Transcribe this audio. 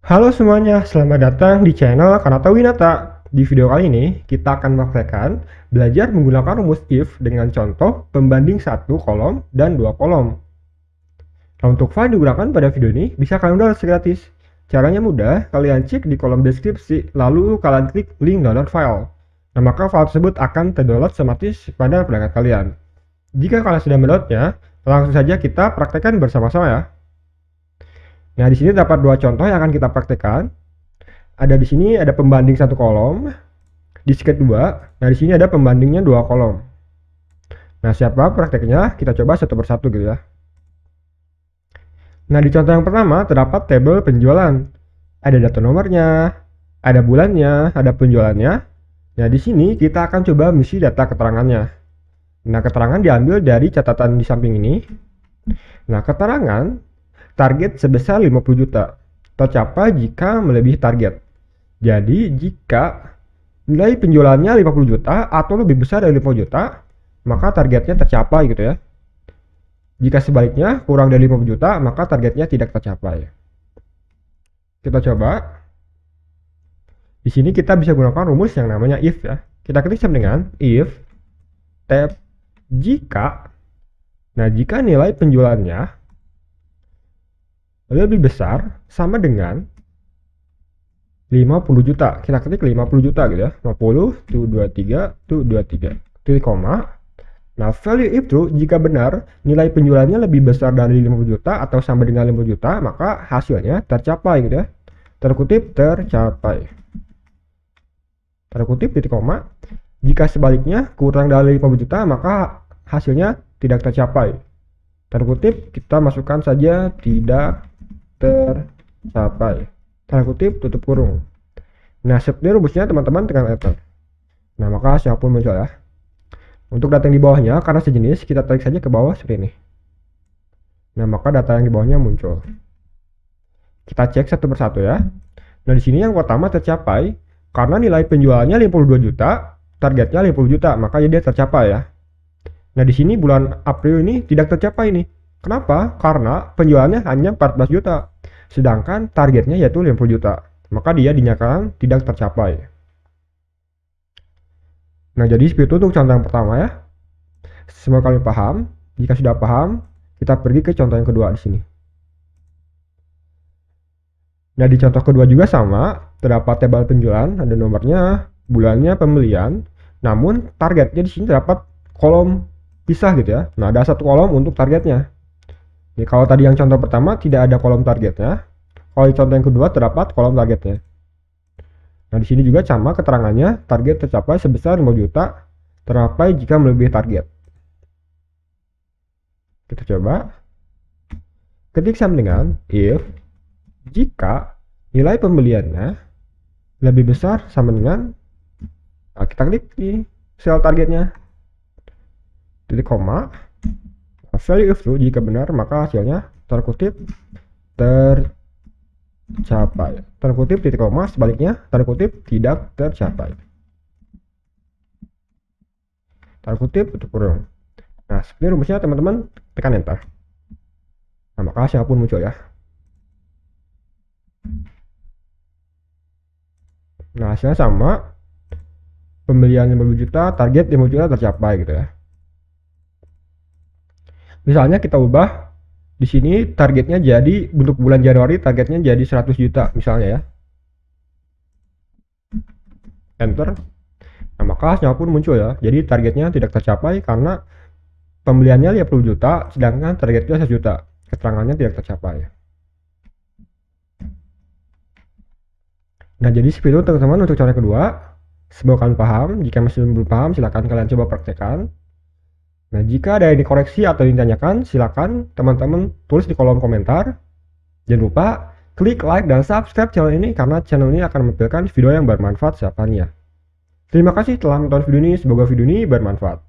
Halo semuanya, selamat datang di channel Kanata Winata. Di video kali ini, kita akan mempraktekkan belajar menggunakan rumus if dengan contoh pembanding satu kolom dan dua kolom. Nah, untuk file yang digunakan pada video ini bisa kalian download gratis. Caranya mudah, kalian cek di kolom deskripsi, lalu kalian klik link download file. Nah, maka file tersebut akan terdownload otomatis pada perangkat kalian. Jika kalian sudah mendownloadnya, langsung saja kita praktekkan bersama-sama ya. Nah, di sini dapat dua contoh yang akan kita praktekkan. Ada di sini ada pembanding satu kolom, di sheet 2. Nah, di sini ada pembandingnya dua kolom. Nah, siapa prakteknya? Kita coba satu persatu gitu ya. Nah, di contoh yang pertama terdapat tabel penjualan. Ada data nomornya, ada bulannya, ada penjualannya. Nah, di sini kita akan coba mengisi data keterangannya. Nah, keterangan diambil dari catatan di samping ini. Nah, keterangan target sebesar 50 juta tercapai jika melebihi target. Jadi, jika nilai penjualannya 50 juta atau lebih besar dari 50 juta, maka targetnya tercapai gitu ya. Jika sebaliknya kurang dari 50 juta, maka targetnya tidak tercapai. Kita coba. Di sini kita bisa gunakan rumus yang namanya if ya. Kita ketik sama dengan if tab jika. Nah, jika nilai penjualannya lebih besar sama dengan 50 juta. Kita ketik 50 juta gitu ya. 50 to 23 to 23. Titik koma. Nah, value if true jika benar nilai penjualannya lebih besar dari 50 juta atau sama dengan 50 juta, maka hasilnya tercapai gitu ya. Terkutip tercapai. Terkutip titik koma. Jika sebaliknya kurang dari 50 juta, maka hasilnya tidak tercapai. Terkutip kita masukkan saja tidak tercapai. Tanda kutip tutup kurung. Nah, seperti rumusnya teman-teman tekan enter. Nah, maka hasilnya pun muncul ya. Untuk data yang di bawahnya karena sejenis kita tarik saja ke bawah seperti ini. Nah, maka data yang di bawahnya muncul. Kita cek satu persatu ya. Nah, di sini yang pertama tercapai karena nilai penjualannya 52 juta, targetnya 50 juta, maka dia tercapai ya. Nah, di sini bulan April ini tidak tercapai nih. Kenapa? Karena penjualannya hanya 14 juta. Sedangkan targetnya yaitu 50 juta. Maka dia dinyatakan tidak tercapai. Nah, jadi seperti itu untuk contoh yang pertama ya. Semoga kalian paham. Jika sudah paham, kita pergi ke contoh yang kedua di sini. Nah, di contoh kedua juga sama. Terdapat tabel penjualan, ada nomornya, bulannya, pembelian. Namun, targetnya di sini terdapat kolom pisah gitu ya. Nah, ada satu kolom untuk targetnya. Jadi kalau tadi yang contoh pertama tidak ada kolom targetnya, kalau di contoh yang kedua terdapat kolom targetnya. Nah, di sini juga sama keterangannya, target tercapai sebesar 5 juta, tercapai jika melebihi target. Kita coba. Ketik sama dengan if jika nilai pembeliannya lebih besar sama dengan, nah, kita klik di sel targetnya, titik koma. Value if true jika benar maka hasilnya terkutip tercapai. Terkutip titik koma, sebaliknya terkutip tidak tercapai. Terkutip tutup kurung. Nah, seperti rumusnya teman-teman tekan enter. Nah, maka hasilnya pun muncul ya. Nah, hasilnya sama. Pembelian 50 juta, target 50 juta tercapai gitu ya. Misalnya kita ubah di sini targetnya jadi untuk bulan Januari targetnya jadi 100 juta misalnya ya. Enter. Nah, maka hasilnya pun muncul ya. Jadi targetnya tidak tercapai karena pembeliannya 50 juta sedangkan targetnya 100 juta. Keterangannya tidak tercapai. Nah, jadi seperti itu teman-teman untuk cara kedua. Semoga kalian paham. Jika masih belum paham, silahkan kalian coba praktekkan. Nah, jika ada yang dikoreksi atau ditanyakan, silakan teman-teman tulis di kolom komentar. Jangan lupa klik like dan subscribe channel ini karena channel ini akan menampilkan video yang bermanfaat setiap harinya. Terima kasih telah menonton video ini, semoga video ini bermanfaat.